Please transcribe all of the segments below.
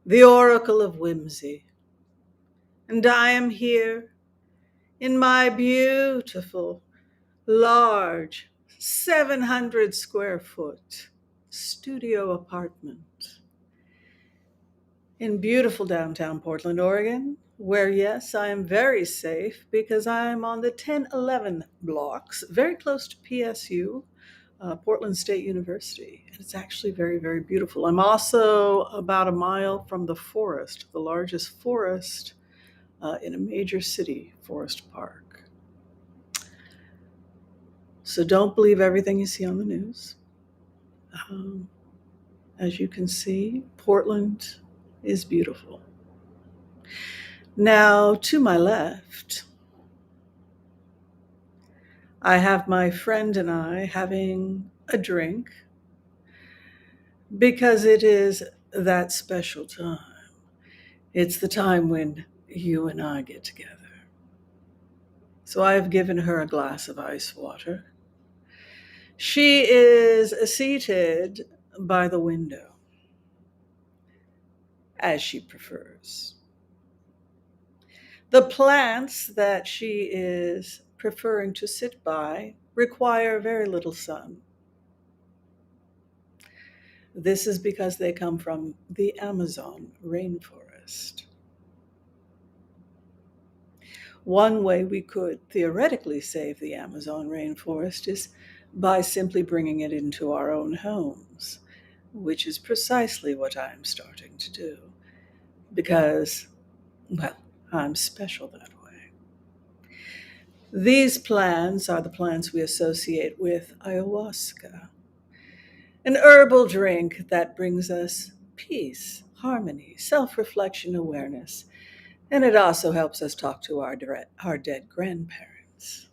the Oracle of Whimsy, and I am here in my beautiful, large, 700 square foot studio apartment in beautiful downtown Portland, Oregon, where, yes, I am very safe because I am on the 1011 blocks, very close to PSU, Portland State University. And it's actually very, very beautiful. I'm also about a mile from the forest, the largest forest in a major city, Forest Park. So don't believe everything you see on the news. Um, as you can see, Portland is beautiful. Now, to my left, I have my friend and I having a drink because it is that special time. It's the time when you and I get together. So I have given her a glass of ice water. She is seated by the window, as she prefers. The plants that she is preferring to sit by require very little sun. This is because they come from the Amazon rainforest. One way we could theoretically save the Amazon rainforest is by simply bringing it into our own homes, which is precisely what I'm starting to do. Because, well, I'm special that way. These plants are the plants we associate with ayahuasca, an herbal drink that brings us peace, harmony, self-reflection, awareness, and it also helps us talk to our dead grandparents.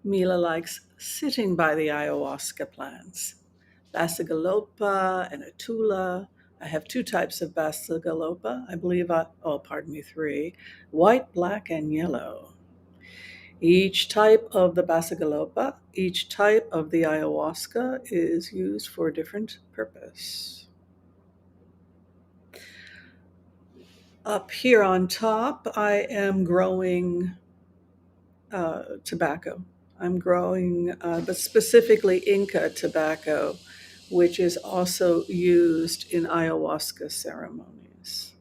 Mila likes sitting by the ayahuasca plants, Basigalopa and Atula. I have two types of Basigalopa. I believe, three, white, black, and yellow. Each type of the Basigalopa, each type of the ayahuasca is used for a different purpose. Up here on top, I am growing tobacco. I'm growing, but specifically Inca tobacco, which is also used in ayahuasca ceremonies.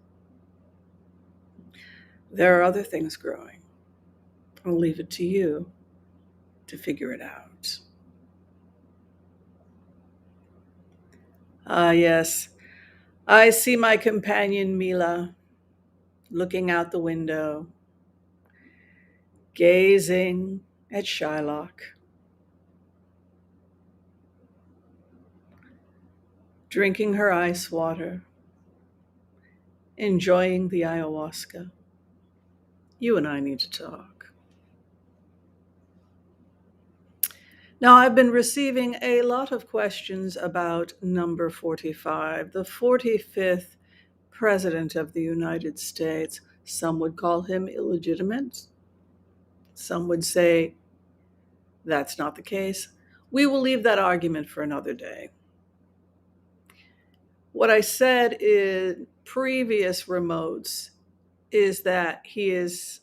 There are other things growing. I'll leave it to you to figure it out. Ah, yes. I see my companion Mila looking out the window, gazing at Shylock, drinking her ice water, enjoying the ayahuasca. You and I need to talk. Now, I've been receiving a lot of questions about number 45, the 45th President of the United States. Some would call him illegitimate. Some would say that's not the case. We will leave that argument for another day. What I said in previous remotes is that he is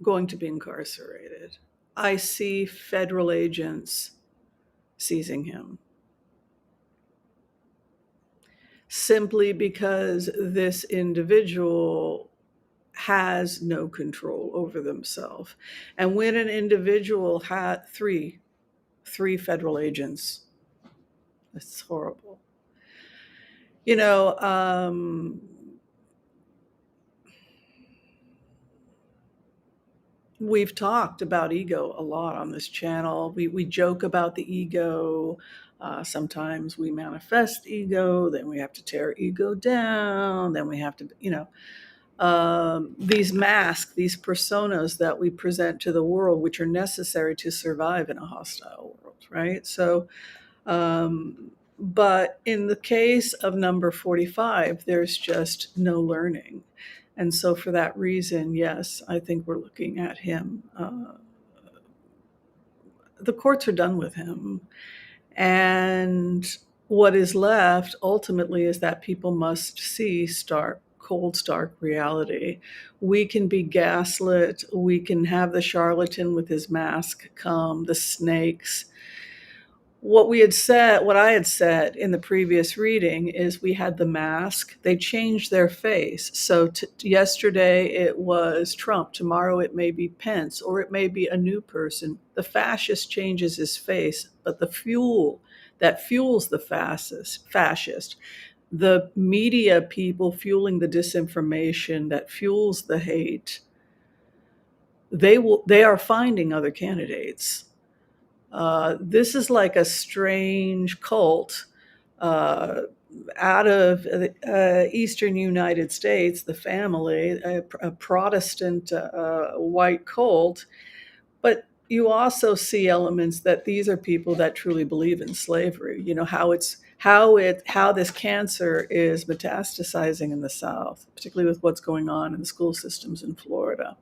going to be incarcerated. I see federal agents seizing him simply because this individual has no control over themselves. And when an individual had three federal agents, it's horrible. You know, we've talked about ego a lot on this channel. We joke about the ego. Sometimes we manifest ego, then we have to tear ego down, then we have to, these masks, these personas that we present to the world, which are necessary to survive in a hostile world, right? So, but in the case of number 45, there's just no learning. And so for that reason, yes, I think we're looking at him. The courts are done with him. And what is left ultimately is that people must see cold, stark reality. We can be gaslit. We can have the charlatan with his mask come, the snakes. What I had said in the previous reading is we had the mask. They changed their face. So yesterday it was Trump. Tomorrow it may be Pence, or it may be a new person. The fascist changes his face, but the fuel that fuels the fascist, the media people fueling the disinformation that fuels the hate, they are finding other candidates. This is like a strange cult uh, out of Eastern United States, the family, a Protestant white cult. But you also see elements that these are people that truly believe in slavery. You know how this cancer is metastasizing in the South, particularly with what's going on in the school systems in Florida.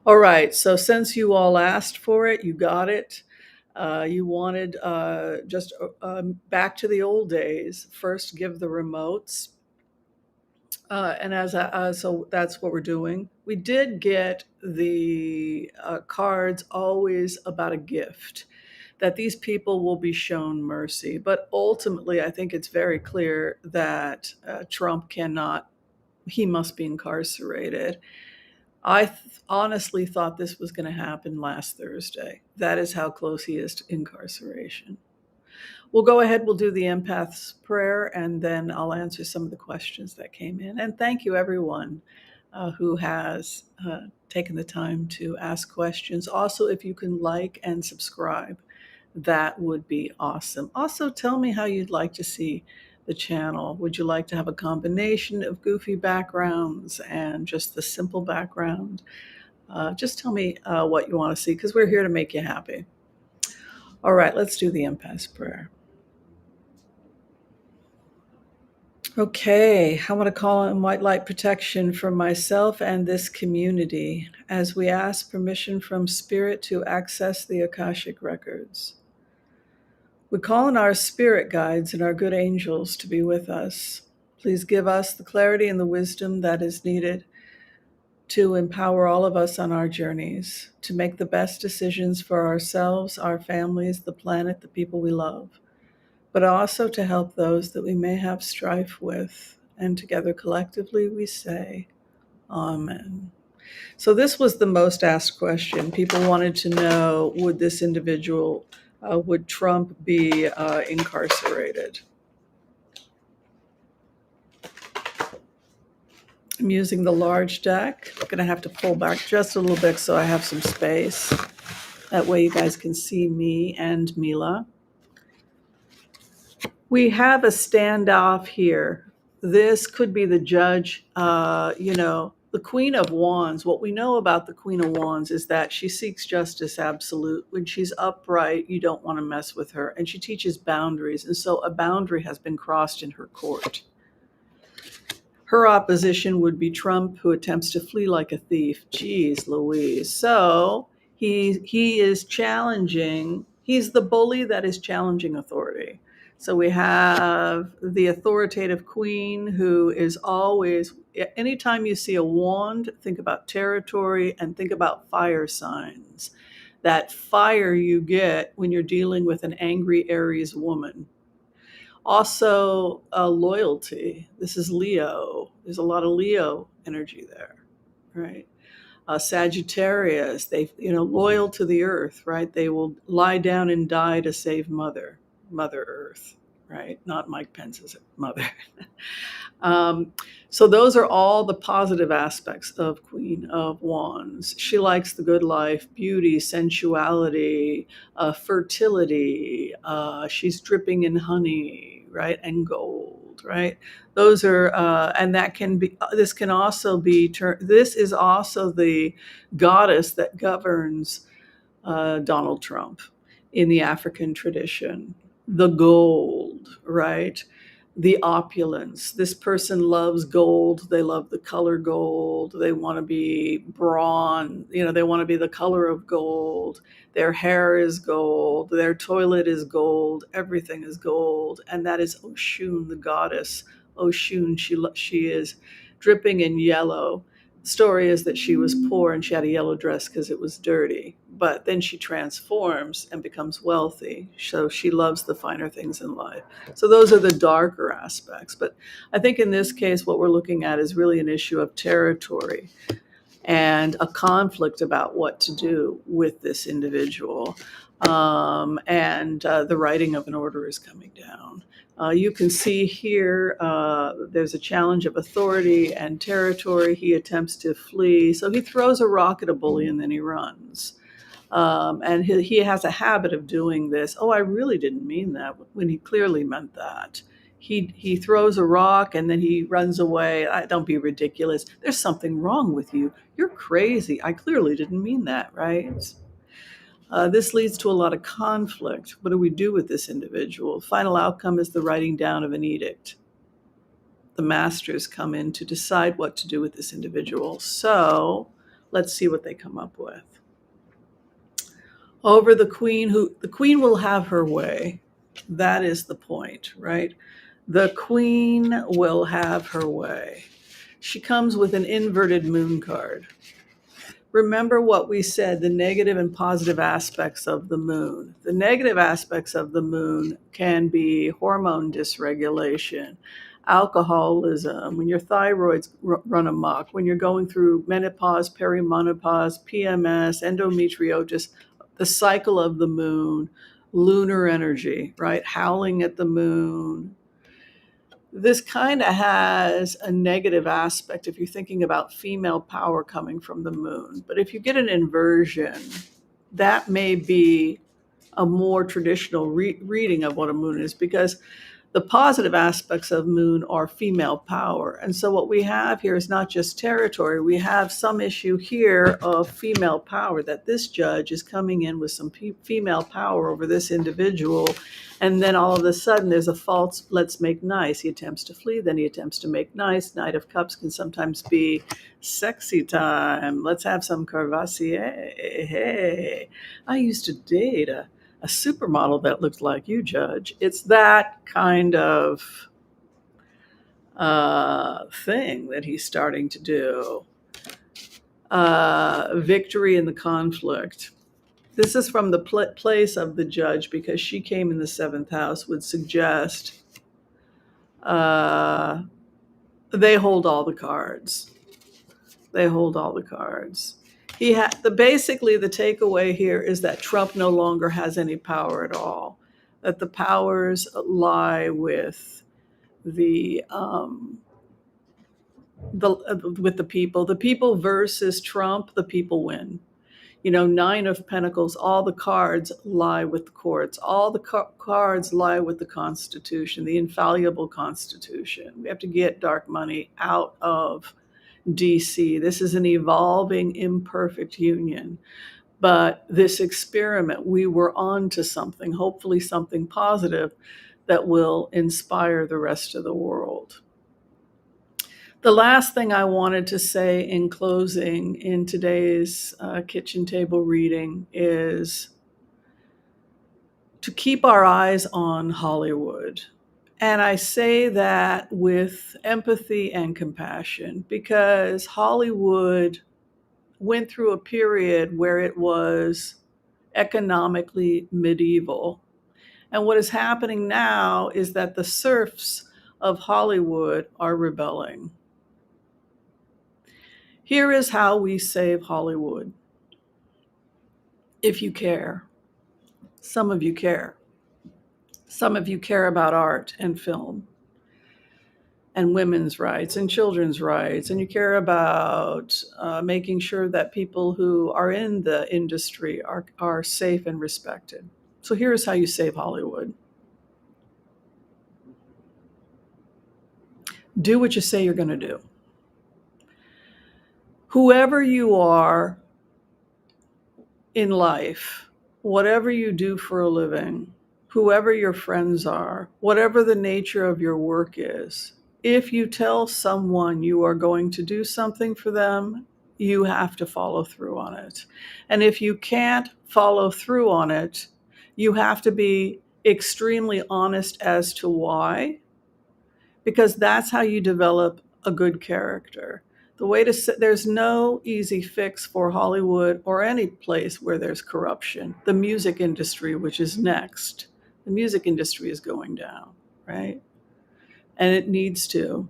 All right, so since you all asked for it, you got it. You wanted just back to the old days. First, give the remotes, so that's what we're doing. We did get the cards always about a gift, that these people will be shown mercy. But ultimately, I think it's very clear that Trump cannot. He must be incarcerated. Honestly thought this was going to happen last Thursday. That is how close he is to incarceration. We'll go ahead, we'll do the empath's prayer, and then I'll answer some of the questions that came in. And thank you, everyone who has taken the time to ask questions. Also, if you can like and subscribe, that would be awesome. Also, tell me how you'd like to see the channel. Would you like to have a combination of goofy backgrounds and just the simple background? Just tell me what you want to see, because we're here to make you happy. All right, let's do the empath's prayer. Okay, I want to call in white light protection for myself and this community as we ask permission from Spirit to access the Akashic records. We call on our spirit guides and our good angels to be with us. Please give us the clarity and the wisdom that is needed to empower all of us on our journeys, to make the best decisions for ourselves, our families, the planet, the people we love, but also to help those that we may have strife with. And together collectively we say, Amen. So this was the most asked question. People wanted to know, would this individual, would Trump be incarcerated? I'm using the large deck. I'm going to have to pull back just a little bit so I have some space. That way you guys can see me and Mila. We have a standoff here. This could be the judge, the Queen of Wands. What we know about the Queen of Wands is that she seeks justice absolute. When she's upright, you don't want to mess with her. And she teaches boundaries. And so a boundary has been crossed in her court. Her opposition would be Trump, who attempts to flee like a thief. Jeez Louise. So he is challenging, he's the bully that is challenging authority. So we have the authoritative queen, who is always, anytime you see a wand, think about territory and think about fire signs. That fire you get when you're dealing with an angry Aries woman. Also, loyalty. This is Leo. There's a lot of Leo energy there, right? Sagittarius, loyal to the earth, right? They will lie down and die to save Mother Earth, right? Not Mike Pence's mother. So those are all the positive aspects of Queen of Wands. She likes the good life, beauty, sensuality, fertility. She's dripping in honey, right? And gold, right? Those are, and that can be, this can also be, this is also the goddess that governs Donald Trump in the African tradition. The gold, right? the opulence. This person loves gold. They love the color gold. They want to be brawn. They want to be the color of gold. Their hair is gold. Their toilet is gold. Everything is gold. And that is Oshun, the goddess. Oshun, she is dripping in yellow. The story is that she was poor and she had a yellow dress because it was dirty. But then she transforms and becomes wealthy. So she loves the finer things in life. So those are the darker aspects. But I think in this case, what we're looking at is really an issue of territory and a conflict about what to do with this individual. The writing of an order is coming down. You can see here there's a challenge of authority and territory. He attempts to flee. So he throws a rock at a bully and then he runs. And he has a habit of doing this. Oh, I really didn't mean that, when he clearly meant that. He throws a rock and then he runs away. Don't be ridiculous. There's something wrong with you. You're crazy. I clearly didn't mean that, right? This leads to a lot of conflict. What do we do with this individual? Final outcome is the writing down of an edict. The masters come in to decide what to do with this individual. So let's see what they come up with. Over the queen will have her way. That is the point, right? The queen will have her way. She comes with an inverted moon card. Remember what we said, the negative and positive aspects of the moon. The negative aspects of the moon can be hormone dysregulation, alcoholism, when your thyroids run amok, when you're going through menopause, perimenopause, PMS, endometriosis, the cycle of the moon, lunar energy, right? Howling at the moon. This kind of has a negative aspect if you're thinking about female power coming from the moon. But if you get an inversion, that may be a more traditional reading of what a moon is, because the positive aspects of moon are female power. And so what we have here is not just territory. We have some issue here of female power, that this judge is coming in with some female power over this individual. And then all of a sudden there's a false let's make nice. He attempts to flee, then he attempts to make nice. Knight of Cups can sometimes be sexy time. Let's have some Carvassier. Hey, I used to date a supermodel that looked like you, Judge. It's that kind of thing that he's starting to do. Victory in the conflict. This is from the place of the judge, because she came in the 7th house, would suggest they hold all the cards. They hold all the cards. Basically, the takeaway here is that Trump no longer has any power at all. That the powers lie with the people. The people versus Trump. The people win. 9 of Pentacles. All the cards lie with the courts. All the cards lie with the Constitution, the infallible Constitution. We have to get dark money out of DC. This is an evolving, imperfect union. But this experiment, we were on to something, hopefully something positive that will inspire the rest of the world. The last thing I wanted to say in closing in today's kitchen table reading is to keep our eyes on Hollywood. And I say that with empathy and compassion, because Hollywood went through a period where it was economically medieval. And what is happening now is that the serfs of Hollywood are rebelling. Here is how we save Hollywood. If you care, some of you care. Some of you care about art and film and women's rights and children's rights, and you care about making sure that people who are in the industry are safe and respected. So here's how you save Hollywood. Do what you say you're going to do. Whoever you are in life, whatever you do for a living, whoever your friends are, whatever the nature of your work is, if you tell someone you are going to do something for them, you have to follow through on it. And if you can't follow through on it, you have to be extremely honest as to why, because that's how you develop a good character. There's no easy fix for Hollywood or any place where there's corruption. The music industry, which is next, the music industry is going down, right? And it needs to.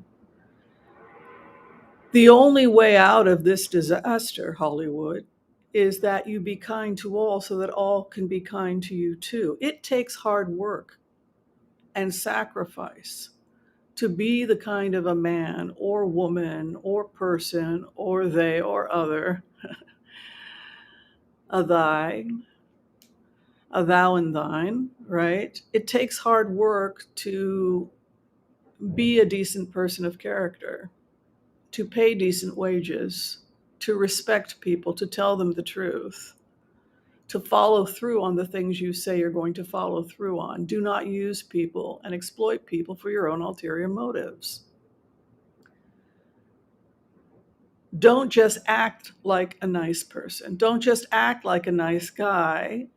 The only way out of this disaster, Hollywood, is that you be kind to all so that all can be kind to you too. It takes hard work and sacrifice to be the kind of a man or woman or person or they or other, a thine, a thou and thine, right? It takes hard work to be a decent person of character, to pay decent wages, to respect people, to tell them the truth, to follow through on the things you say you're going to follow through on. Do not use people and exploit people for your own ulterior motives. Don't just act like a nice person. Don't just act like a nice guy,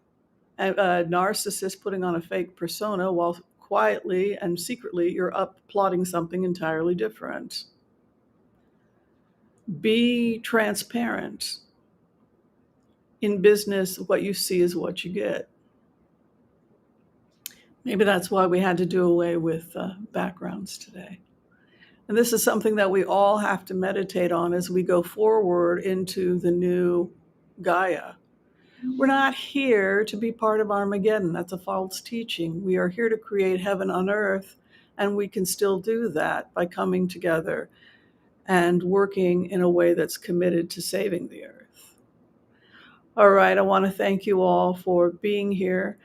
a narcissist putting on a fake persona while quietly and secretly you're up plotting something entirely different. Be transparent. In business, what you see is what you get. Maybe that's why we had to do away with backgrounds today. And this is something that we all have to meditate on as we go forward into the new Gaia. We're not here to be part of Armageddon. That's a false teaching. We are here to create heaven on earth, and we can still do that by coming together and working in a way that's committed to saving the earth. All right, I want to thank you all for being here.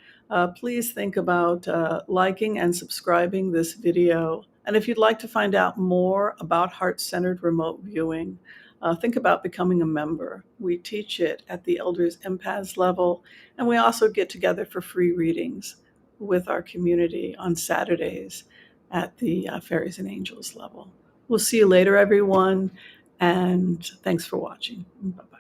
Please think about liking and subscribing this video. And if you'd like to find out more about heart-centered remote viewing, think about becoming a member. We teach it at the Elders Empaths level, and we also get together for free readings with our community on Saturdays at the Fairies and Angels level. We'll see you later, everyone, and thanks for watching. Bye-bye.